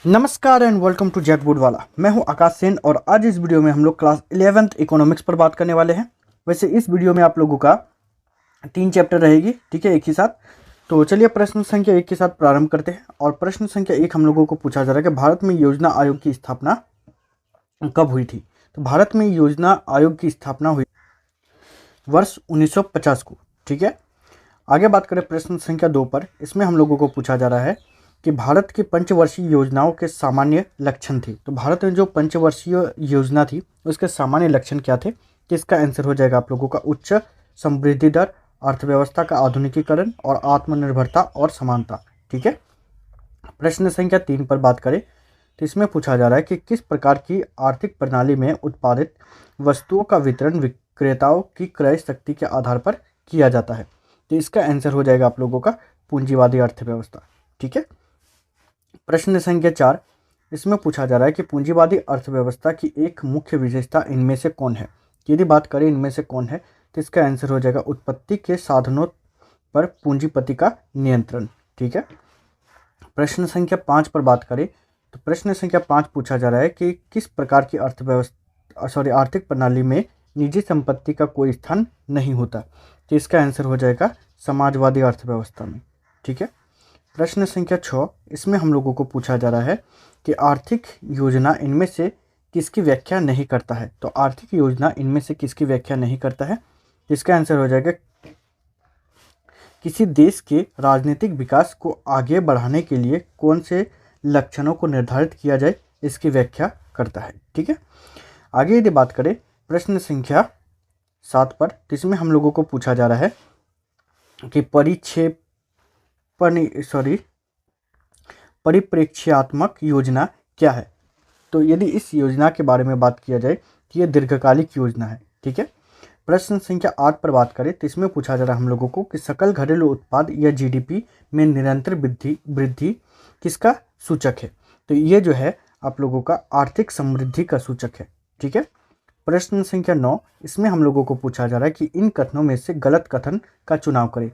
नमस्कार and welcome to JAC board वाला। मैं हूं आकाश सेन और आज इस वीडियो में हम लोग क्लास 11th इकोनॉमिक्स पर बात करने वाले हैं। वैसे इस वीडियो में आप लोगों का 3 चैप्टर रहेगी, ठीक है, एक ही साथ। तो चलिए प्रश्न संख्या 1 के साथ प्रारंभ करते हैं। और प्रश्न संख्या 1 हम लोगों को पूछा जा रहा है कि भारत में योजना आयोग की स्थापना कब हुई थी। तो भारत में योजना आयोग की स्थापना हुई वर्ष 1950 को, ठीक है। आगे बात करें प्रश्न संख्या 2 पर। इसमें हम लोगों को पूछा जा रहा है कि भारत की पंचवर्षीय योजनाओं के सामान्य लक्षण थे। तो भारत में जो पंचवर्षीय योजना थी उसके सामान्य लक्षण क्या थे। तो इसका आंसर हो जाएगा आप लोगों का उच्च समृद्धि दर, अर्थव्यवस्था का आधुनिकीकरण और आत्मनिर्भरता और समानता, ठीक है। प्रश्न संख्या 3 पर बात करें तो इसमें पूछा जा रहा है कि किस प्रकार की आर्थिक प्रणाली में उत्पादित वस्तुओं का वितरण विक्रेताओं की क्रय शक्ति के आधार पर किया जाता है। तो इसका आंसर हो जाएगा आप लोगों का पूंजीवादी अर्थव्यवस्था, ठीक है। प्रश्न संख्या 4 इसमें पूछा जा रहा है कि पूंजीवादी अर्थव्यवस्था की एक मुख्य विशेषता इनमें से कौन है। यदि बात करें इनमें से कौन है तो इसका आंसर हो जाएगा उत्पत्ति के साधनों पर पूंजीपति का नियंत्रण, ठीक है। प्रश्न संख्या 5 पर बात करें तो प्रश्न संख्या 5 पूछा जा रहा है कि किस प्रकार की आर्थिक प्रणाली में निजी संपत्ति का कोई स्थान नहीं होता। तो इसका आंसर हो जाएगा समाजवादी अर्थव्यवस्था में, ठीक है। प्रश्न संख्या 6 इसमें हम लोगों को पूछा जा रहा है कि आर्थिक योजना इनमें से किसकी व्याख्या नहीं करता है। तो आर्थिक योजना इनमें से किसकी व्याख्या नहीं करता है। इसका आंसर हो जाएगा किसी देश के राजनीतिक विकास को आगे बढ़ाने के लिए कौन से लक्षणों को निर्धारित किया जाए इसकी व्याख्या करता है, ठीक है। आगे यदि बात करें प्रश्न संख्या 7 पर तो इसमें हम लोगों को पूछा जा रहा है कि परिप्रेक्ष्यात्मक योजना क्या है। तो यदि इस योजना के बारे में बात किया जाए तो यह दीर्घकालिक योजना है, ठीक है। प्रश्न संख्या 8 पर बात करें तो इसमें पूछा जा रहा है हम लोगों को कि सकल घरेलू उत्पाद या जीडीपी में निरंतर वृद्धि किसका सूचक है। तो ये जो है आप लोगों का आर्थिक समृद्धि का सूचक है, ठीक है। प्रश्न संख्या 9 इसमें हम लोगों को पूछा जा रहा है कि इन कथनों में से गलत कथन का चुनाव करें।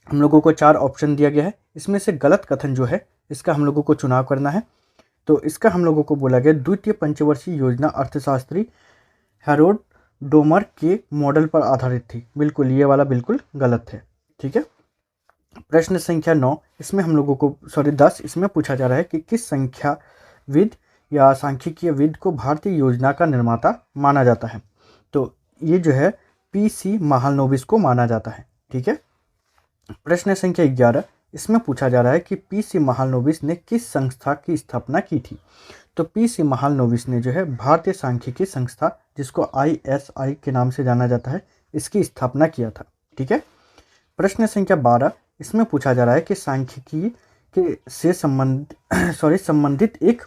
हम लोगों को 4 ऑप्शन दिया गया है, इसमें से गलत कथन जो है इसका हम लोगों को चुनाव करना है। तो इसका हम लोगों को बोला गया द्वितीय पंचवर्षीय योजना अर्थशास्त्री हैरोल्ड डोमर के मॉडल पर आधारित थी। बिल्कुल ये वाला बिल्कुल गलत है, ठीक है। प्रश्न संख्या 9 इसमें हम लोगों को 10 इसमें पूछा जा रहा है कि किस संख्याविद या सांख्यिकीय विद को भारतीय योजना का निर्माता माना जाता है। तो ये जो है पीसी महालनोबिस को माना जाता है, ठीक है। प्रश्न संख्या 11 इसमें पूछा जा रहा है कि पीसी महालनोबिस ने किस संस्था की स्थापना की थी। तो पीसी महालनोबिस ने जो है भारतीय सांख्यिकी संस्था, जिसको ISI के नाम से जाना जाता है, इसकी स्थापना किया था, ठीक है। प्रश्न संख्या 12 इसमें पूछा जा रहा है कि सांख्यिकी के से संबंधित एक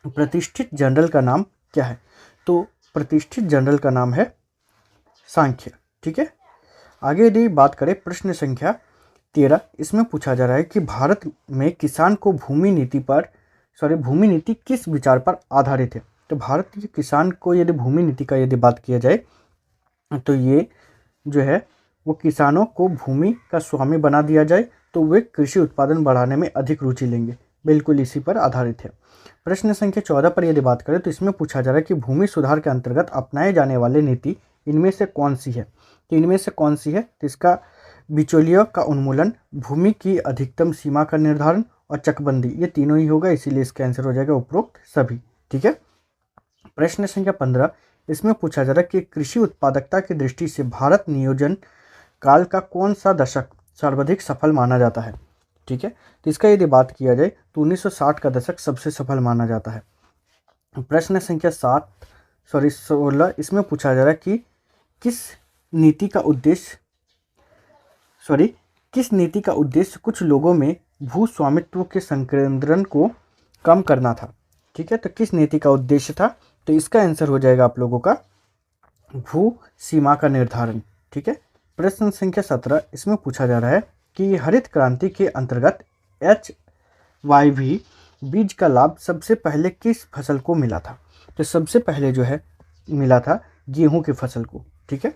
प्रतिष्ठित जर्नल का नाम क्या है। तो प्रतिष्ठित जर्नल का नाम है सांख्य, ठीक है। आगे यदि बात करें प्रश्न संख्या 13 इसमें पूछा जा रहा है कि भारत में किसान को भूमि नीति किस विचार पर आधारित है। तो भारत के किसान को यदि भूमि नीति का यदि बात किया जाए तो ये जो है वो किसानों को भूमि का स्वामी बना दिया जाए तो वे कृषि उत्पादन बढ़ाने में अधिक रुचि लेंगे। बिल्कुल इसी पर आधारित है। प्रश्न संख्या 14 पर यदि बात करें तो इसमें पूछा जा रहा है कि भूमि सुधार के अंतर्गत अपनाए जाने वाले नीति इनमें से कौन सी है। तो इनमें से कौन सी है तो इसका बिचौलियों का उन्मूलन, भूमि की अधिकतम सीमा का निर्धारण और चकबंदी, ये तीनों ही होगा, इसीलिए इसका आंसर हो जाएगा उपरोक्त सभी, ठीक है। प्रश्न संख्या 15 इसमें पूछा जा रहा है कि कृषि उत्पादकता की दृष्टि से भारत नियोजन काल का कौन सा दशक सर्वाधिक सफल माना जाता है, ठीक है। तो इसका यदि बात किया जाए तो 1960 का दशक सबसे सफल माना जाता है। प्रश्न संख्या 16 इसमें पूछा जा रहा है कि किस नीति का उद्देश्य कुछ लोगों में भू स्वामित्व के संकेंद्रण को कम करना था, ठीक है। तो किस नीति का उद्देश्य था। तो इसका आंसर हो जाएगा आप लोगों का भू सीमा का निर्धारण, ठीक है। प्रश्न संख्या 17 इसमें पूछा जा रहा है कि हरित क्रांति के अंतर्गत HYV बीज का लाभ सबसे पहले किस फसल को मिला था। तो सबसे पहले जो है मिला था गेहूं की फसल को, ठीक है।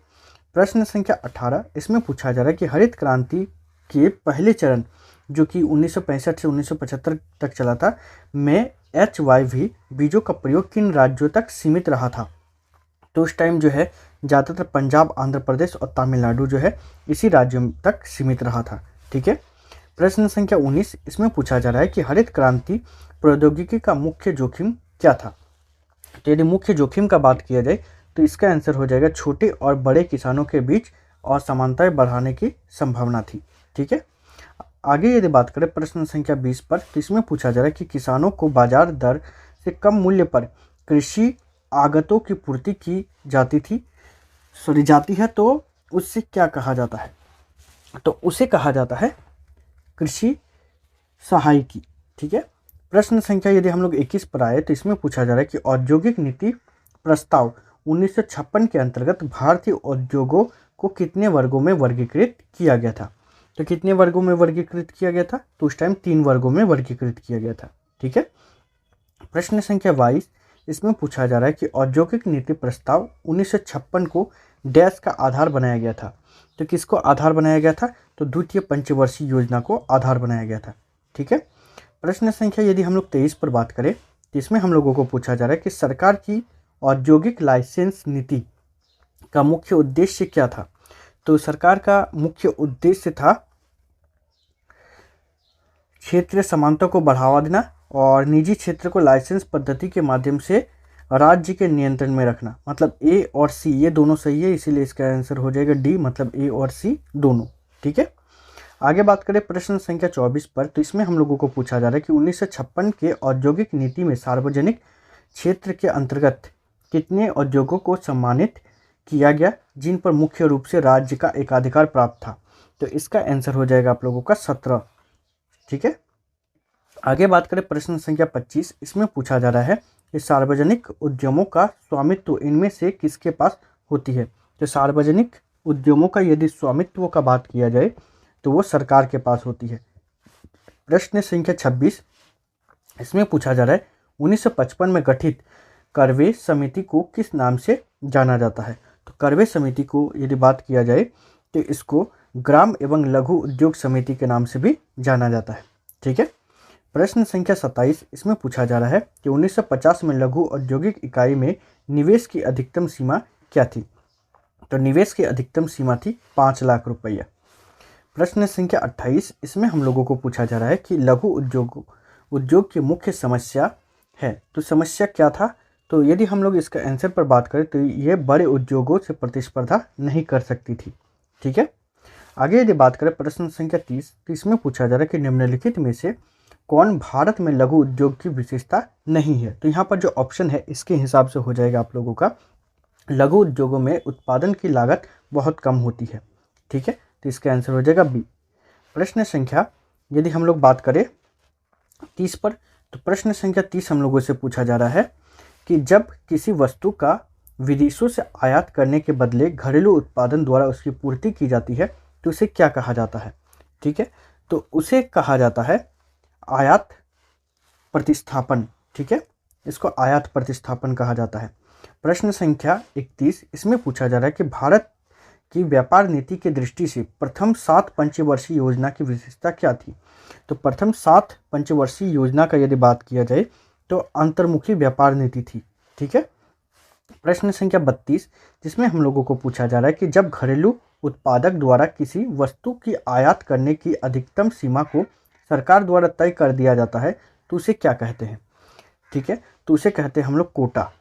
प्रश्न संख्या 18 इसमें पूछा जा रहा है कि हरित क्रांति के पहले चरण जो कि 1965 से 1975 तक चला था, में HYV बीजों का प्रयोग किन राज्यों तक सीमित रहा था? तो उस टाइम जो है ज़्यादातर पंजाब, आंध्र प्रदेश और तमिलनाडु जो है इसी राज्यों तक सीमित रहा था। ठीक है। प्रश्न संख्या 19, इसमें पूछा जा रहा है कि हरित क्रांति प्रौद्योगिकी का मुख्य जोखिम क्या था? तो यदि मुख्य जोखिम का बात किया जाए तो इसका आंसर हो जाएगा छोटे और बड़े किसानों के बीच असमानताएं बढ़ाने की संभावना थी। ठीक है। आगे यदि बात करें प्रश्न संख्या 20 पर, तो इसमें पूछा जा रहा है कि किसानों को बाजार दर से कम मूल्य पर कृषि आगतों की पूर्ति की जाती है, तो उससे क्या कहा जाता है? तो उसे कहा जाता है कृषि सहायकी। ठीक है। प्रश्न संख्या यदि हम लोग 21 पर आए तो इसमें पूछा जा रहा है कि औद्योगिक नीति प्रस्ताव 1956 के अंतर्गत भारतीय उद्योगों को कितने वर्गों में वर्गीकृत किया गया था? तो कितने वर्गों में वर्गीकृत किया गया था? तो उस टाइम 3 वर्गों में वर्गीकृत किया गया था। ठीक है। प्रश्न संख्या 22, इसमें पूछा जा रहा है कि औद्योगिक नीति प्रस्ताव 1956 को डैश का आधार बनाया गया था? तो किसको आधार बनाया गया था? तो द्वितीय पंचवर्षीय योजना को आधार बनाया गया था। ठीक है। प्रश्न संख्या यदि हम लोग 23 पर बात करें तो इसमें हम लोगों को पूछा जा रहा है कि सरकार की औद्योगिक लाइसेंस नीति का मुख्य उद्देश्य क्या था? तो सरकार का मुख्य उद्देश्य था क्षेत्रीय समानता को बढ़ावा देना और निजी क्षेत्र को लाइसेंस पद्धति के माध्यम से राज्य के नियंत्रण में रखना। मतलब ए और सी ये दोनों सही है, इसीलिए इसका आंसर हो जाएगा डी, मतलब ए और सी दोनों। ठीक है। आगे बात करें प्रश्न संख्या 24 पर, तो इसमें हम लोगों को पूछा जा रहा है कि 1956 के औद्योगिक नीति में सार्वजनिक क्षेत्र के अंतर्गत कितने उद्योगों को सम्मानित किया गया जिन पर मुख्य रूप से राज्य का एकाधिकार प्राप्त था? तो इसका आंसर हो जाएगा आप लोगों का 17। ठीक है। आगे बात करें प्रश्न संख्या 25, इसमें पूछा जा रहा है कि सार्वजनिक उद्यमों का स्वामित्व इनमें से किसके पास होती है? तो सार्वजनिक उद्यमों का यदि स्वामित्व का बात किया जाए तो वो सरकार के पास होती है। प्रश्न संख्या 26, इसमें पूछा जा रहा है 1955 में गठित करवे समिति को किस नाम से जाना जाता है? तो करवे समिति को यदि बात किया जाए तो इसको ग्राम एवं लघु उद्योग समिति के नाम से भी जाना जाता है। ठीक है। प्रश्न संख्या 27, इसमें पूछा जा रहा है कि 1950 में लघु औद्योगिक इकाई में निवेश की अधिकतम सीमा क्या थी? तो निवेश की अधिकतम सीमा थी 5 लाख रुपया। प्रश्न संख्या 28, इसमें हम लोगों को पूछा जा रहा है कि लघु उद्योग की मुख्य समस्या है, तो समस्या क्या था? तो यदि हम लोग इसका आंसर पर बात करें तो ये बड़े उद्योगों से प्रतिस्पर्धा नहीं कर सकती थी। ठीक है। आगे यदि बात करें प्रश्न संख्या 30, तो इसमें पूछा जा रहा है कि निम्नलिखित में से कौन भारत में लघु उद्योग की विशेषता नहीं है? तो यहाँ पर जो ऑप्शन है इसके हिसाब से हो जाएगा आप लोगों का लघु उद्योगों में उत्पादन की लागत बहुत कम होती है। ठीक है। तो इसका आंसर हो जाएगा बी। प्रश्न संख्या यदि हम लोग बात करें 30 पर, तो प्रश्न संख्या 30 हम लोगों से पूछा जा रहा है कि जब किसी वस्तु का विदेशों से आयात करने के बदले घरेलू उत्पादन द्वारा उसकी पूर्ति की जाती है तो उसे क्या कहा जाता है? ठीक है। तो उसे कहा जाता है आयात प्रतिस्थापन। ठीक है। इसको आयात प्रतिस्थापन कहा जाता है। प्रश्न संख्या 31, इसमें पूछा जा रहा है कि भारत की व्यापार नीति की दृष्टि से प्रथम 7 पंचवर्षीय योजना की विशेषता क्या थी? तो प्रथम 7 पंचवर्षीय योजना का यदि बात किया जाए तो अंतर्मुखी व्यापार नीति थी। ठीक है। प्रश्न संख्या 32, जिसमें हम लोगों को पूछा जा रहा है कि जब घरेलू उत्पादक द्वारा किसी वस्तु की आयात करने की अधिकतम सीमा को सरकार द्वारा तय कर दिया जाता है तो उसे क्या कहते हैं? ठीक है। तो उसे कहते हैं हम लोग कोटा।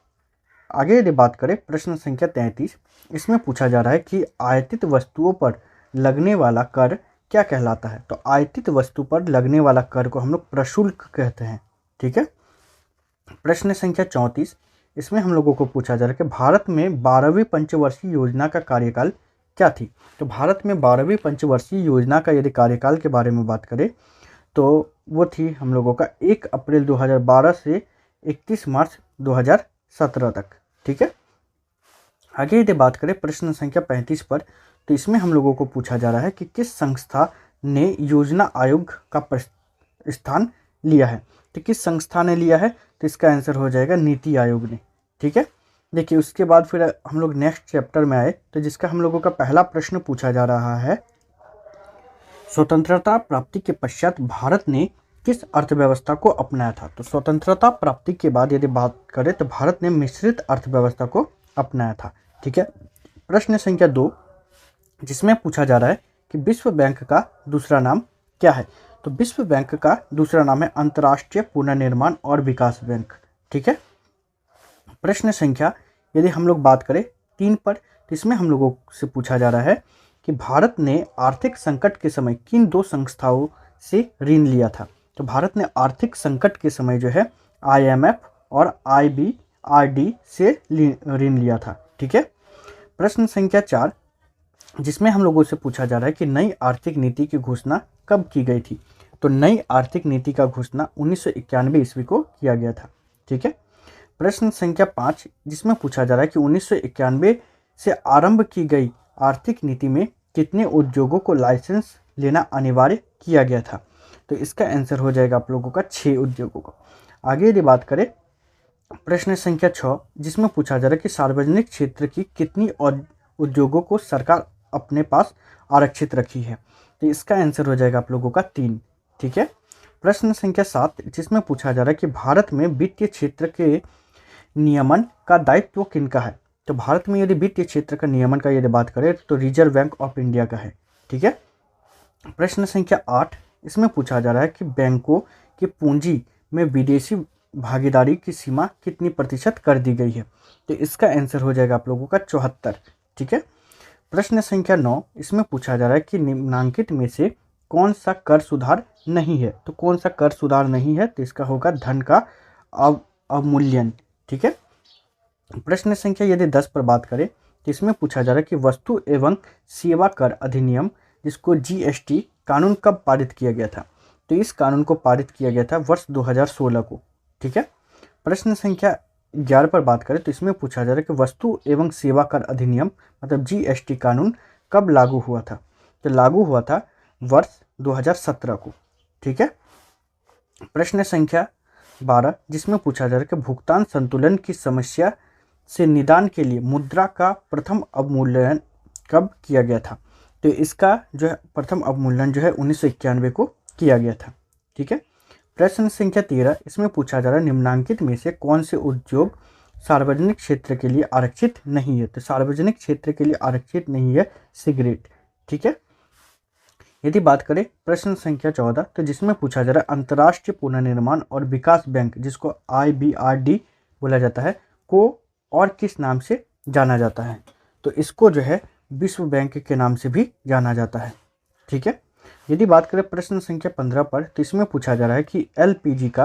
आगे यदि बात करें प्रश्न संख्या 33, इसमें पूछा जा रहा है कि आयातित वस्तुओं पर लगने वाला कर क्या कहलाता है? तो आयातित वस्तु पर लगने वाला कर को हम लोग प्रशुल्क कहते हैं। ठीक है। प्रश्न संख्या 34, इसमें हम लोगों को पूछा जा रहा है कि भारत में 12वीं पंचवर्षीय योजना का कार्यकाल क्या थी? तो भारत में 12वीं पंचवर्षीय योजना का यदि कार्यकाल के बारे में बात करें तो वो थी हम लोगों का 1 अप्रैल 2012 से 31 मार्च 2017 तक। ठीक है। आगे यदि बात करें प्रश्न संख्या 35 पर, तो इसमें हम लोगों को पूछा जा रहा है कि किस संस्था ने योजना आयोग का स्थान लिया है? तो किस संस्था ने लिया है? तो इसका आंसर हो जाएगा नीति आयोग ने। ठीक है। देखिए उसके बाद फिर हम लोग नेक्स्ट चैप्टर में आए तो जिसका हम लोगों का पहला प्रश्न पूछा जा रहा है स्वतंत्रता प्राप्ति के पश्चात भारत ने किस अर्थव्यवस्था को अपनाया था? तो स्वतंत्रता प्राप्ति के बाद यदि बात करें तो भारत ने मिश्रित अर्थव्यवस्था को अपनाया था। ठीक है। प्रश्न संख्या 2 जिसमें पूछा जा रहा है कि विश्व बैंक का दूसरा नाम क्या है? तो विश्व बैंक का दूसरा नाम है अंतर्राष्ट्रीय पुनर्निर्माण और विकास बैंक। ठीक है। प्रश्न संख्या यदि हम लोग बात करें 3 पर, तो इसमें हम लोगों से पूछा जा रहा है कि भारत ने आर्थिक संकट के समय किन 2 संस्थाओं से ऋण लिया था? तो भारत ने आर्थिक संकट के समय जो है IMF और IBRD से ऋण लिया था। ठीक है। प्रश्न संख्या 4 जिसमें हम लोगों से पूछा जा रहा है कि नई आर्थिक नीति की घोषणा कब की गई थी? तो नई आर्थिक नीति का घोषणा 1991 ईस्वी को किया गया था। ठीक है। प्रश्न संख्या 5 जिसमें पूछा जा रहा है कि 1991 से आरंभ की गई आर्थिक नीति में कितने उद्योगों को लाइसेंस लेना अनिवार्य किया गया था? तो इसका आंसर हो जाएगा आप लोगों का 6 उद्योगों को। आगे यदि बात करें प्रश्न संख्या 6 जिसमें पूछा जा रहा है कि सार्वजनिक क्षेत्र की कितनी उद्योगों को सरकार अपने पास आरक्षित रखी है? तो इसका आंसर हो जाएगा आप लोगों का 3। ठीक है। प्रश्न संख्या 7 जिसमें पूछा जा रहा है कि भारत में वित्तीय क्षेत्र के नियमन का दायित्व किनका है? तो भारत में यदि वित्तीय क्षेत्र का नियमन का यदि बात करें तो रिजर्व बैंक ऑफ इंडिया का है। ठीक है। प्रश्न संख्या 8 इसमें पूछा जा रहा है कि बैंकों की पूंजी में विदेशी भागीदारी की सीमा कितनी प्रतिशत कर दी गई है? तो इसका आंसर हो जाएगा आप लोगों का 74। ठीक है। प्रश्न संख्या 9 इसमें पूछा जा रहा है कि निम्नांकित में से कौन सा कर सुधार नहीं है? तो कौन सा कर सुधार नहीं है? तो इसका होगा धन का अवमूल्यन। ठीक है। प्रश्न संख्या यदि 10 पर बात करें तो इसमें पूछा जा रहा है कि वस्तु एवं सेवा कर अधिनियम जिसको GST कानून कब पारित किया गया था? तो इस कानून को पारित किया गया था वर्ष 2016 को। ठीक है। प्रश्न संख्या 11 पर बात करें तो इसमें पूछा जा रहा है कि वस्तु एवं सेवा कर अधिनियम मतलब GST कानून कब लागू हुआ था? तो लागू हुआ था वर्ष 2017 को। ठीक है। प्रश्न संख्या 12 जिसमें पूछा जा रहा है कि भुगतान संतुलन की समस्या से निदान के लिए मुद्रा का प्रथम अवमूल्यन कब किया गया था? तो इसका जो है प्रथम अवमूल्यन जो है 1991 को किया गया था। ठीक है। प्रश्न संख्या 13 इसमें पूछा जा रहा है निम्नांकित में से कौन से उद्योग सार्वजनिक क्षेत्र के लिए आरक्षित नहीं है? तो सार्वजनिक क्षेत्र के लिए आरक्षित नहीं है सिगरेट। ठीक है। यदि बात करें प्रश्न संख्या 14 तो जिसमें पूछा जा रहा है अंतर्राष्ट्रीय पुनर्निर्माण और विकास बैंक जिसको IBRD बोला जाता है को और किस नाम से जाना जाता है? तो इसको जो है विश्व बैंक के नाम से भी जाना जाता है। ठीक है। यदि बात करें प्रश्न संख्या 15 पर तो इसमें पूछा जा रहा है कि LPG का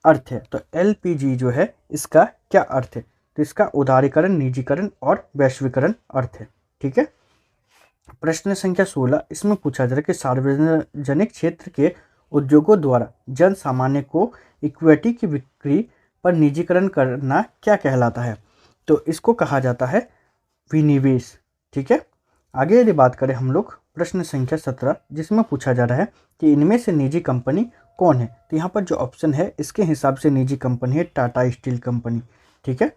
अर्थ है। तो LPG जो है इसका क्या अर्थ है? तो इसका उदारीकरण, निजीकरण और वैश्वीकरण अर्थ है। ठीक है। प्रश्न संख्या 16 इसमें पूछा जा रहा है कि सार्वजनिक क्षेत्र के उद्योगों द्वारा जन सामान्य को इक्विटी की बिक्री पर निजीकरण करना क्या कहलाता है? तो इसको कहा जाता है विनिवेश। ठीक है। आगे यदि बात करें हम लोग प्रश्न संख्या 17 जिसमें पूछा जा रहा है कि इनमें से निजी कंपनी कौन है? तो यहाँ पर जो ऑप्शन है इसके हिसाब से निजी कंपनी है टाटा स्टील कंपनी। ठीक है।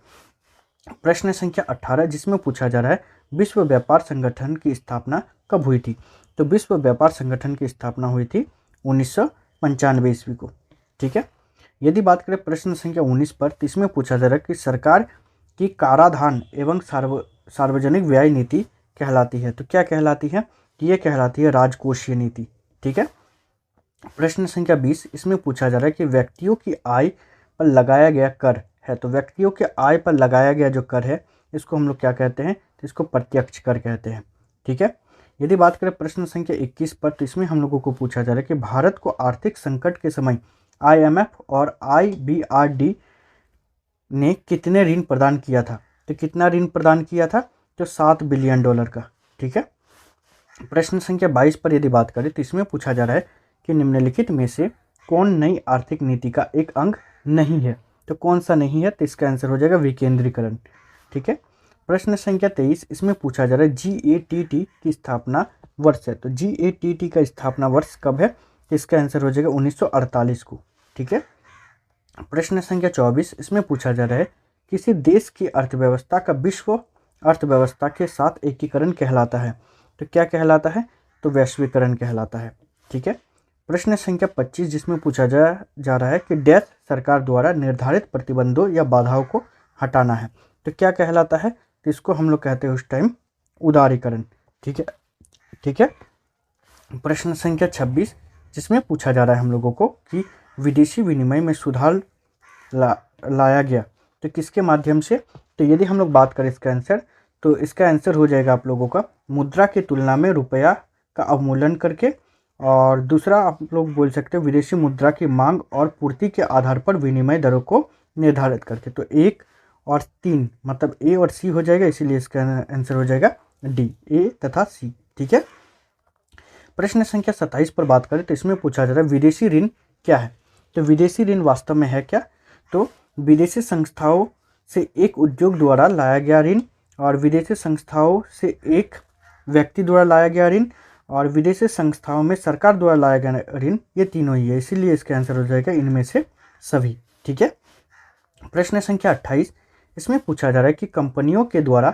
प्रश्न संख्या 18 जिसमें पूछा जा रहा है विश्व व्यापार संगठन की स्थापना कब हुई थी? तो विश्व व्यापार संगठन की स्थापना हुई थी 1995 ईस्वी को। ठीक है। यदि बात करें प्रश्न संख्या 19 पर तो इसमें पूछा जा रहा है कि सरकार की कराधान एवं सार्वजनिक व्यय नीति कहलाती है। तो क्या कहलाती है? कि ये कहलाती है राजकोषीय नीति। ठीक है। प्रश्न संख्या 20 इसमें पूछा जा रहा है कि व्यक्तियों की आय पर लगाया गया कर है। तो व्यक्तियों के आय पर लगाया गया जो कर है इसको हम लोग क्या कहते हैं? तो इसको प्रत्यक्ष कर कहते हैं। ठीक है। यदि बात करें प्रश्न संख्या 21 पर तो इसमें हम लोगों को पूछा जा रहा है कि भारत को आर्थिक संकट के समय IMF और IBRD ने कितने ऋण प्रदान किया था? तो कितना ऋण प्रदान किया था? तो $7 बिलियन का। ठीक है। प्रश्न संख्या 22 पर यदि बात करें तो इसमें पूछा जा रहा है कि निम्नलिखित में से कौन नई आर्थिक नीति का एक अंग नहीं है? तो कौन सा नहीं है? तो इसका आंसर हो जाएगा विकेंद्रीकरण। ठीक है। प्रश्न संख्या 23 इसमें पूछा जा रहा है GATT की स्थापना वर्ष है। तो GATT का स्थापना वर्ष कब है? तो इसका आंसर हो जाएगा 1948 को। ठीक है। प्रश्न संख्या 24 इसमें पूछा जा रहा है किसी देश की अर्थव्यवस्था का विश्व अर्थव्यवस्था के साथ एकीकरण कहलाता है। तो क्या कहलाता है? तो वैश्वीकरण कहलाता है। ठीक है। प्रश्न संख्या 25 जिसमें पूछा जा रहा है कि डैश सरकार द्वारा निर्धारित प्रतिबंधों या बाधाओं को हटाना है, तो क्या कहलाता है? तो इसको हम लोग कहते हैं उस टाइम उदारीकरण। ठीक है, ठीक है। प्रश्न संख्या 26 जिसमें पूछा जा रहा है हम लोगों को कि विदेशी विनिमय में सुधार लाया गया तो किसके माध्यम से? तो यदि हम लोग बात करें इसका आंसर, तो इसका आंसर हो जाएगा आप लोगों का मुद्रा की तुलना में रुपया का अवमूल्यन करके, और दूसरा आप लोग बोल सकते हो विदेशी मुद्रा की मांग और पूर्ति के आधार पर विनिमय दरों को निर्धारित करके। तो 1 और 3 मतलब ए और सी हो जाएगा, इसीलिए इसका आंसर हो जाएगा डी, ए तथा सी। ठीक है। प्रश्न संख्या 27 पर बात करें तो इसमें पूछा जा रहा है विदेशी ऋण क्या है? तो विदेशी ऋण वास्तव में है क्या? तो विदेशी संस्थाओं से एक उद्योग द्वारा लाया गया ऋण, और विदेशी संस्थाओं से एक व्यक्ति द्वारा लाया गया ऋण, और विदेशी संस्थाओं में सरकार द्वारा लाया गया ऋण, ये तीनों ही है, इसीलिए इसका आंसर हो जाएगा इनमें से सभी। ठीक है। प्रश्न संख्या 28 इसमें पूछा जा रहा है कि कंपनियों के द्वारा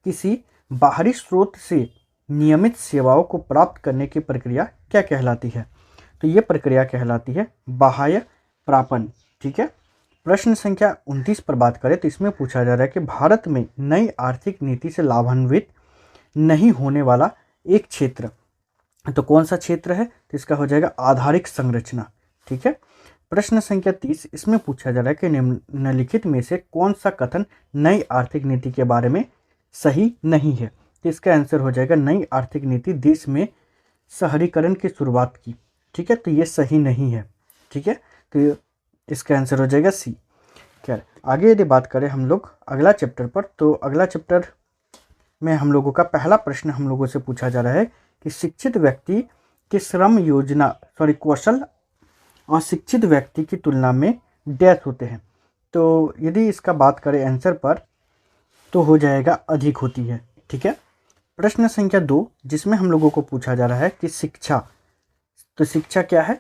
किसी बाहरी स्रोत से नियमित सेवाओं को प्राप्त करने की प्रक्रिया क्या कहलाती है? तो ये प्रक्रिया कहलाती है बाह्य प्रापण। ठीक है। प्रश्न संख्या 29 पर बात करें तो इसमें पूछा जा रहा है कि भारत में नई आर्थिक नीति से लाभान्वित नहीं होने वाला एक क्षेत्र, तो कौन सा क्षेत्र है? तो इसका हो जाएगा आधारिक संरचना। ठीक है। प्रश्न संख्या 30 इसमें पूछा जा रहा है कि निम्नलिखित में से कौन सा कथन नई आर्थिक नीति के बारे में सही नहीं है? तो इसका आंसर हो जाएगा नई आर्थिक नीति देश में शहरीकरण की शुरुआत की। ठीक है, तो ये सही नहीं है। ठीक है, तो इसका आंसर हो जाएगा सी। क्या आगे यदि बात करें हम लोग अगला चैप्टर पर, तो अगला चैप्टर में हम लोगों का पहला प्रश्न हम लोगों से पूछा जा रहा है कि शिक्षित व्यक्ति के श्रम योजना कौशल अशिक्षित व्यक्ति की तुलना में डैश होते हैं। तो यदि इसका बात करें आंसर पर तो हो जाएगा अधिक होती है। ठीक है। प्रश्न संख्या 2 जिसमें हम लोगों को पूछा जा रहा है कि शिक्षा, तो शिक्षा क्या है?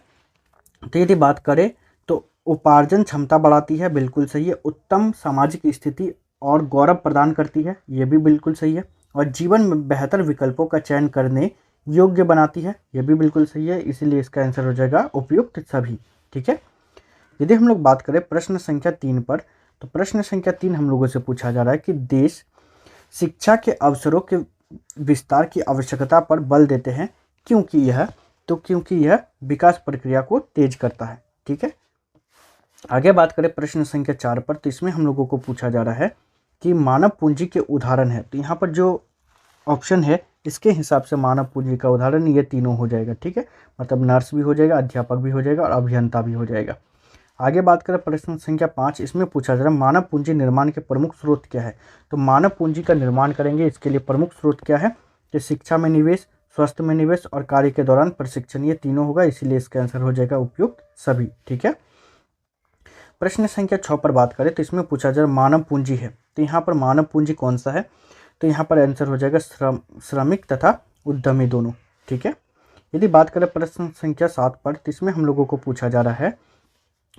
तो यदि बात करें तो उपार्जन क्षमता बढ़ाती है, बिल्कुल सही है। उत्तम सामाजिक स्थिति और गौरव प्रदान करती है, ये भी बिल्कुल सही है। और जीवन में बेहतर विकल्पों का चयन करने योग्य बनाती है, ये भी बिल्कुल सही है, इसीलिए इसका आंसर हो जाएगा उपयुक्त सभी। ठीक है। यदि हम लोग बात करें प्रश्न संख्या 3 पर, तो प्रश्न संख्या 3 हम लोगों से पूछा जा रहा है कि देश शिक्षा के अवसरों के विस्तार की आवश्यकता पर बल देते हैं, क्योंकि यह विकास प्रक्रिया को तेज करता है। ठीक है। आगे बात करें प्रश्न संख्या 4 पर, तो इसमें हम लोगों को पूछा जा रहा है कि मानव पूंजी के उदाहरण है। तो यहाँ पर जो ऑप्शन है इसके हिसाब से मानव पूंजी का उदाहरण ये तीनों हो जाएगा। ठीक है, मतलब नर्स भी हो जाएगा, अध्यापक भी हो जाएगा और अभियंता भी हो जाएगा। आगे बात करें प्रश्न संख्या 5, इसमें पूछा जा रहा है मानव पूंजी निर्माण के प्रमुख स्रोत क्या है? तो मानव पूंजी का निर्माण करेंगे, इसके लिए प्रमुख स्रोत क्या है? कि शिक्षा में निवेश, स्वास्थ्य में निवेश और कार्य के दौरान प्रशिक्षण, ये तीनों होगा, इसीलिए इसका आंसर हो जाएगा उपयुक्त सभी। ठीक है। प्रश्न संख्या 6 पर बात करें तो इसमें पूछा जा रहा है मानव पूंजी है, तो यहाँ पर मानव पूंजी कौन सा है? तो यहाँ पर आंसर हो जाएगा श्रमिक तथा उद्यमी दोनों। ठीक है। यदि बात करें प्रश्न संख्या 7 पर, तो इसमें हम लोगों को पूछा जा रहा है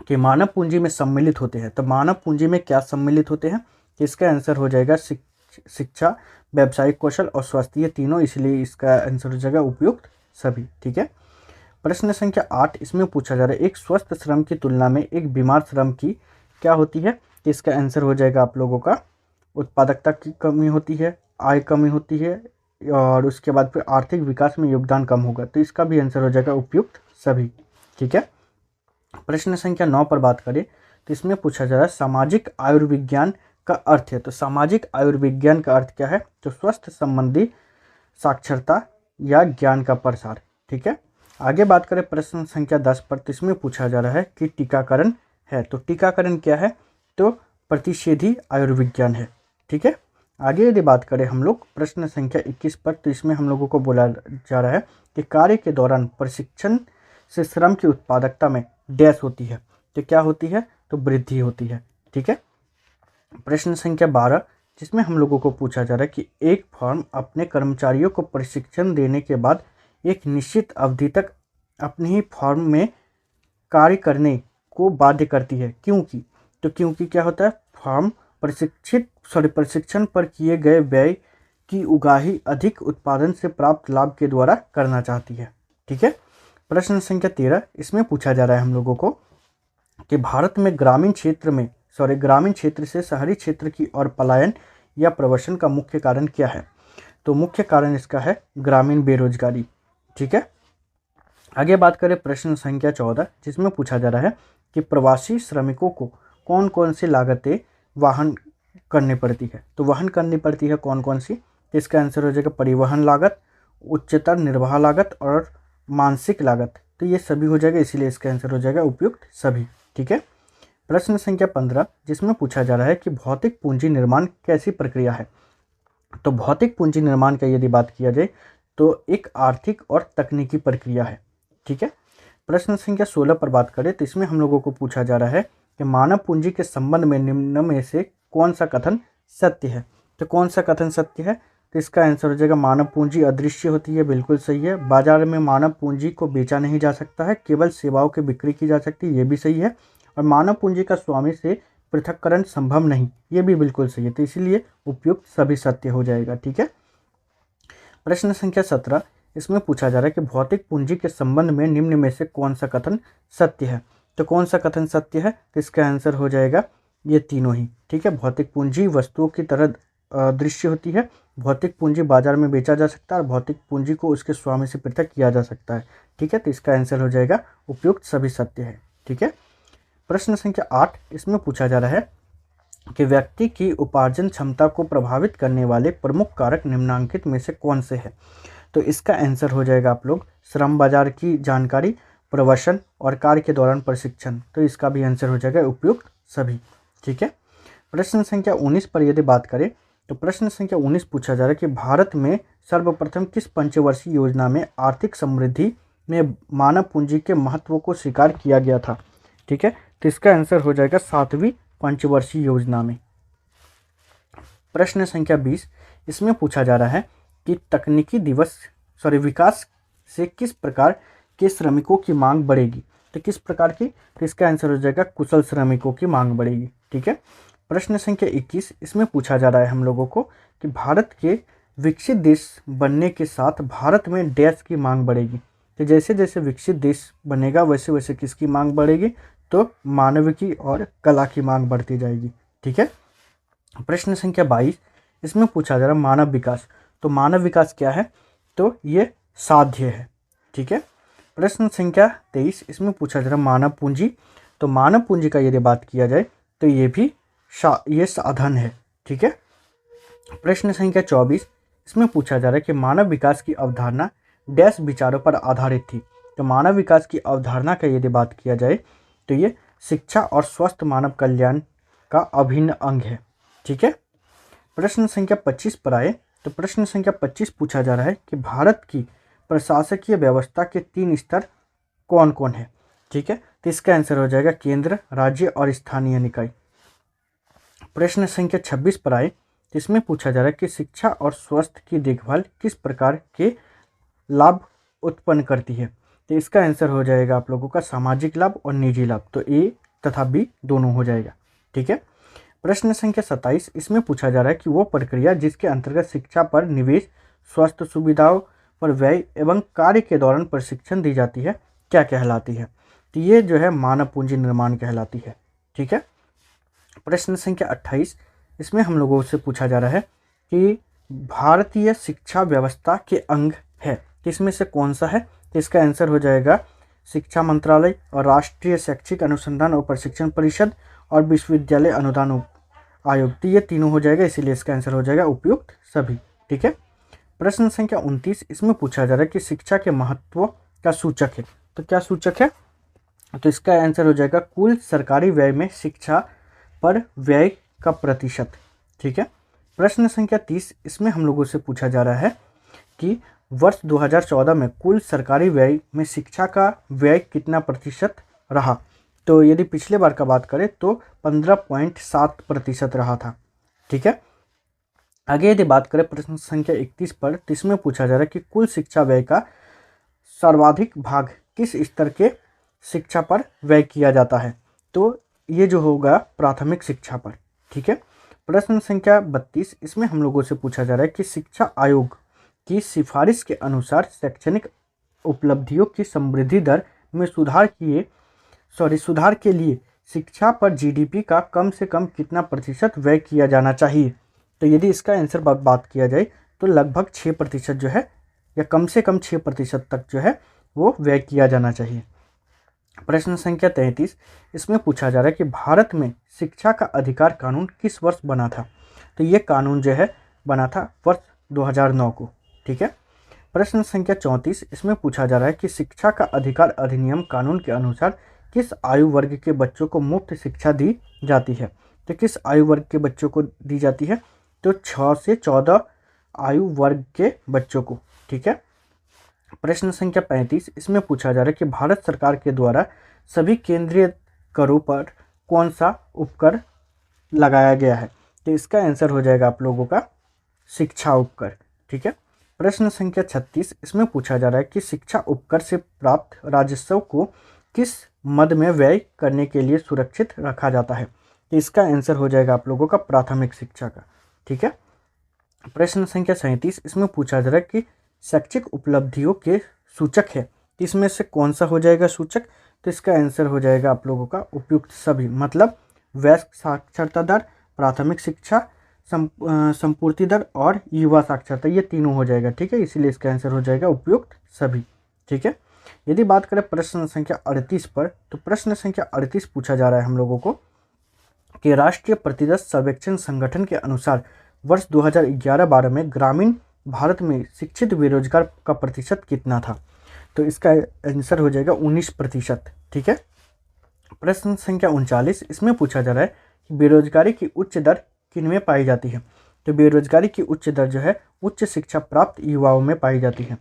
कि मानव पूंजी में सम्मिलित होते हैं, तो मानव पूंजी में क्या सम्मिलित होते हैं? कि इसका आंसर हो जाएगा शिक्षा, व्यावसायिक कौशल और स्वास्थ्य, ये तीनों, इसलिए इसका आंसर हो जाएगा उपयुक्त सभी। ठीक है। प्रश्न संख्या 8 इसमें पूछा जा रहा है एक स्वस्थ श्रम की तुलना में एक बीमार श्रम की क्या होती है? कि इसका आंसर हो जाएगा आप लोगों का उत्पादकता की कमी होती है, आय कमी होती है, और उसके बाद फिर आर्थिक विकास में योगदान कम होगा, तो इसका भी आंसर हो जाएगा उपयुक्त सभी। ठीक है। प्रश्न संख्या 9 पर बात करें तो इसमें पूछा जा रहा है सामाजिक आयुर्विज्ञान का अर्थ है, तो सामाजिक आयुर्विज्ञान का अर्थ क्या है? तो स्वास्थ्य संबंधी साक्षरता या ज्ञान का प्रसार। ठीक है। आगे बात करें प्रश्न संख्या 10 पर, तो इसमें पूछा जा रहा है कि टीकाकरण है, तो टीकाकरण क्या है? तो प्रतिषेधी आयुर्विज्ञान है। ठीक है। आगे यदि बात करें हम लोग प्रश्न संख्या 21 पर, तो इसमें हम लोगों को बोला जा रहा है कि कार्य के दौरान प्रशिक्षण से श्रम की उत्पादकता में डैश होती है, तो क्या होती है? तो वृद्धि होती है। ठीक है। प्रश्न संख्या 12 जिसमें हम लोगों को पूछा जा रहा है कि एक फर्म अपने कर्मचारियों को प्रशिक्षण देने के बाद एक निश्चित अवधि तक अपनी ही फर्म में कार्य करने को बाध्य करती है, क्योंकि? तो क्योंकि क्या होता है? फर्म प्रशिक्षण पर किए गए व्यय की उगाही अधिक उत्पादन से प्राप्त लाभ के द्वारा करना चाहती है। ठीक है। प्रश्न संख्या 13, इसमें पूछा जा रहा है हम लोगों को कि भारत में ग्रामीण क्षेत्र से शहरी क्षेत्र की ओर पलायन या प्रवसन का मुख्य कारण क्या है। तो मुख्य कारण इसका है ग्रामीण बेरोजगारी। ठीक है, आगे बात करें प्रश्न संख्या 14, जिसमें पूछा जा रहा है कि प्रवासी श्रमिकों को कौन कौन सी लागतें वहन करनी पड़ती है। तो वहन करनी पड़ती है कौन कौन सी, तो इसका आंसर हो जाएगा परिवहन लागत, उच्चतर निर्वाह लागत और मानसिक लागत। तो ये सभी हो जाएगा, इसीलिए इसका आंसर हो जाएगा उपयुक्त सभी। ठीक है, प्रश्न संख्या 15, जिसमें पूछा जा रहा है कि भौतिक पूंजी निर्माण कैसी प्रक्रिया है। तो भौतिक पूंजी निर्माण का यदि बात किया जाए तो एक आर्थिक और तकनीकी प्रक्रिया है। ठीक है, प्रश्न संख्या 16 पर बात करें तो इसमें हम लोगों को पूछा जा रहा है कि मानव पूंजी के संबंध में निम्न में से कौन सा कथन सत्य है। तो कौन सा कथन सत्य है, तो इसका आंसर हो जाएगा मानव पूंजी अदृश्य होती है। बिल्कुल सही है। बाजार में मानव पूंजी को बेचा नहीं जा सकता है, केवल सेवाओं की बिक्री की जा सकती है, ये भी सही है। और मानव पूंजी का स्वामी से पृथक्करण संभव नहीं, ये भी बिल्कुल सही है। तो इसीलिए उपयुक्त सभी सत्य हो जाएगा। ठीक है, प्रश्न संख्या 17, इसमें पूछा जा रहा है कि भौतिक पूंजी के संबंध में निम्न में से कौन सा कथन सत्य है। तो कौन सा कथन सत्य है, तो इसका आंसर हो जाएगा ये तीनों ही। ठीक है, भौतिक पूंजी वस्तुओं की तरह दृश्य होती है, भौतिक पूंजी बाजार में बेचा जा सकता है और भौतिक पूंजी को उसके स्वामी से पृथक किया जा सकता है। ठीक है, तो इसका आंसर हो जाएगा उपयुक्त सभी सत्य है। ठीक है, प्रश्न संख्या 8, इसमें पूछा जा रहा है कि व्यक्ति की उपार्जन क्षमता को प्रभावित करने वाले प्रमुख कारक निम्नलिखित में से कौन से हैं। तो इसका आंसर हो जाएगा आप लोग श्रम बाजार की जानकारी, प्रवसन और कार्य के दौरान प्रशिक्षण। तो इसका भी आंसर हो जाएगा उपयुक्त सभी। ठीक है, प्रश्न संख्या 19 पर यदि बात करें तो प्रश्न संख्या 19 पूछा जा रहा है कि भारत में सर्वप्रथम किस पंचवर्षीय योजना में आर्थिक समृद्धि में मानव पूंजी के महत्व को स्वीकार किया गया था। ठीक है, तो इसका आंसर हो जाएगा 7वीं पंचवर्षीय योजना में। प्रश्न संख्या 20, इसमें पूछा जा रहा है कि तकनीकी विकास से किस प्रकार के श्रमिकों की मांग बढ़ेगी। तो किस प्रकार की, तो इसका आंसर हो जाएगा कुशल श्रमिकों की मांग बढ़ेगी। ठीक है, प्रश्न संख्या 21, इसमें पूछा जा रहा है हम लोगों को कि भारत के विकसित देश बनने के साथ भारत में डैश की मांग बढ़ेगी। तो जैसे जैसे विकसित देश बनेगा वैसे वैसे किसकी मांग बढ़ेगी, तो मानविकी और कला की मांग बढ़ती जाएगी। ठीक है, प्रश्न संख्या 22, इसमें पूछा जा रहा है मानव विकास। तो मानव विकास क्या है, तो ये साध्य है। ठीक है, प्रश्न संख्या 23, इसमें पूछा जा रहा है मानव पूंजी। तो मानव पूंजी का यदि बात किया जाए तो ये भी ये साधन है। ठीक है, प्रश्न संख्या 24, इसमें पूछा जा रहा है कि मानव विकास की अवधारणा डैश विचारों पर आधारित थी। तो मानव विकास की अवधारणा का यदि बात किया जाए तो ये शिक्षा और स्वस्थ मानव कल्याण का अभिन्न अंग है। ठीक है, प्रश्न संख्या 25 पर आए तो प्रश्न संख्या 25 पूछा जा रहा है कि भारत की प्रशासकीय व्यवस्था के 3 स्तर कौन कौन है। ठीक है, तो इसका आंसर हो जाएगा केंद्र, राज्य और स्थानीय निकाय। प्रश्न संख्या 26 पर आए तो इसमें पूछा जा रहा है कि शिक्षा और स्वास्थ्य की देखभाल किस प्रकार के लाभ उत्पन्न करती है। तो इसका आंसर हो जाएगा आप लोगों का सामाजिक लाभ और निजी लाभ। तो ए तथा बी दोनों हो जाएगा। ठीक है, प्रश्न संख्या 27, इसमें पूछा जा रहा है कि वो प्रक्रिया जिसके अंतर्गत शिक्षा पर निवेश, स्वास्थ्य सुविधाओं पर व्यय एवं कार्य के दौरान प्रशिक्षण दी जाती है क्या कहलाती है। तो ये जो है मानव पूंजी निर्माण कहलाती है। ठीक है, प्रश्न संख्या 28, इसमें हम लोगों से पूछा जा रहा है कि भारतीय शिक्षा व्यवस्था के अंग है, इसमें से कौन सा है। तो इसका आंसर हो जाएगा शिक्षा मंत्रालय और राष्ट्रीय शैक्षिक अनुसंधान और प्रशिक्षण परिषद और विश्वविद्यालय अनुदान आयोग। तो ये तीनों हो जाएगा, इसीलिए इसका आंसर हो जाएगा उपयुक्त सभी। ठीक है, प्रश्न संख्या 29, इसमें पूछा जा रहा है कि शिक्षा के महत्व का सूचक है। तो क्या सूचक है, तो इसका आंसर हो जाएगा कुल सरकारी व्यय में शिक्षा पर व्यय का प्रतिशत। ठीक है, प्रश्न संख्या 30, इसमें हम लोगों से पूछा जा रहा है कि वर्ष 2014 में कुल सरकारी व्यय में शिक्षा का व्यय कितना प्रतिशत रहा। तो यदि पिछले बार का बात करें तो 15.7% रहा था। ठीक है, आगे यदि बात करें प्रश्न संख्या 31 पर तो इसमें पूछा जा रहा है कि कुल शिक्षा व्यय का सर्वाधिक भाग किस स्तर के शिक्षा पर व्यय किया जाता है। तो ये जो होगा प्राथमिक शिक्षा पर। ठीक है, प्रश्न संख्या 32, इसमें हम लोगों से पूछा जा रहा है कि शिक्षा आयोग की सिफारिश के अनुसार शैक्षणिक उपलब्धियों की समृद्धि दर में सुधार के लिए शिक्षा पर जीडीपी का कम से कम कितना प्रतिशत व्यय किया जाना चाहिए? तो यदि इसका आंसर बात किया जाए तो लगभग 6% जो है, या कम से कम 6% तक जो है वो व्यय किया जाना चाहिए। प्रश्न संख्या 33, इसमें पूछा जा रहा है कि भारत में शिक्षा का अधिकार कानून किस वर्ष बना था? तो ये कानून जो है बना था वर्ष 2009 को। ठीक है। प्रश्न संख्या 34, इसमें पूछा जा रहा है कि शिक्षा का अधिकार अधिनियम कानून के अनुसार किस आयु वर्ग के बच्चों को मुफ्त शिक्षा दी जाती है? तो किस आयु वर्ग के बच्चों को दी जाती है? तो 6 से 14 आयु वर्ग के बच्चों को। ठीक है। प्रश्न संख्या 35, इसमें पूछा जा रहा है कि भारत सरकार के द्वारा सभी केंद्रीय करों पर कौन सा उपकर लगाया गया है? तो इसका आंसर हो जाएगा आप लोगों का शिक्षा उपकर। ठीक है। प्रश्न संख्या 36, इसमें पूछा जा रहा है कि शिक्षा उपकर से प्राप्त राजस्व को किस मद में व्यय करने के लिए सुरक्षित रखा जाता है? तो इसका आंसर हो जाएगा आप लोगों का प्राथमिक शिक्षा का। ठीक है। प्रश्न संख्या 37, इसमें पूछा जा रहा है कि शैक्षिक उपलब्धियों के सूचक है, इसमें से कौन सा हो जाएगा सूचक? तो इसका आंसर हो जाएगा आप लोगों का उपयुक्त सभी, मतलब वयस्क साक्षरता दर, प्राथमिक शिक्षा संपूर्ति दर और युवा साक्षरता, ये तीनों हो जाएगा। ठीक है। इसीलिए इसका आंसर हो जाएगा उपयुक्त सभी। ठीक है। यदि बात करें प्रश्न संख्या 38 पर, तो प्रश्न संख्या 38 पूछा जा रहा है हम लोगों को कि राष्ट्रीय प्रतिदर्श सर्वेक्षण संगठन के अनुसार वर्ष 2011-12 में ग्रामीण भारत में शिक्षित बेरोजगार का प्रतिशत कितना था? तो इसका आंसर हो जाएगा 19%। ठीक है। प्रश्न संख्या 39, इसमें पूछा जा रहा है कि बेरोजगारी की उच्च दर किनमें पाई जाती है? तो बेरोजगारी की उच्च दर जो है उच्च शिक्षा प्राप्त युवाओं में पाई जाती है।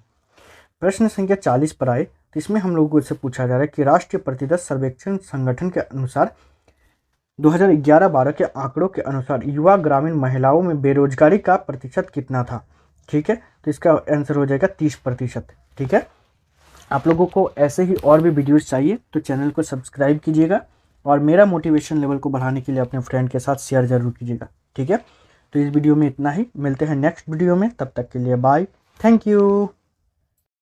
प्रश्न संख्या 40 पर आए तो इसमें हम लोगों से पूछा जा रहा है कि राष्ट्रीय प्रतिदर्श सर्वेक्षण संगठन के अनुसार 2011-12 के आंकड़ों के अनुसार युवा ग्रामीण महिलाओं में बेरोजगारी का प्रतिशत कितना था? ठीक है। तो इसका आंसर हो जाएगा 30%। ठीक है। आप लोगों को ऐसे ही और भी वीडियोस चाहिए तो चैनल को सब्सक्राइब कीजिएगा और मेरा मोटिवेशन लेवल को बढ़ाने के लिए अपने फ्रेंड के साथ शेयर जरूर कीजिएगा। ठीक है। तो इस वीडियो में इतना ही, मिलते हैं नेक्स्ट वीडियो में, तब तक के लिए बाय, थैंक यू।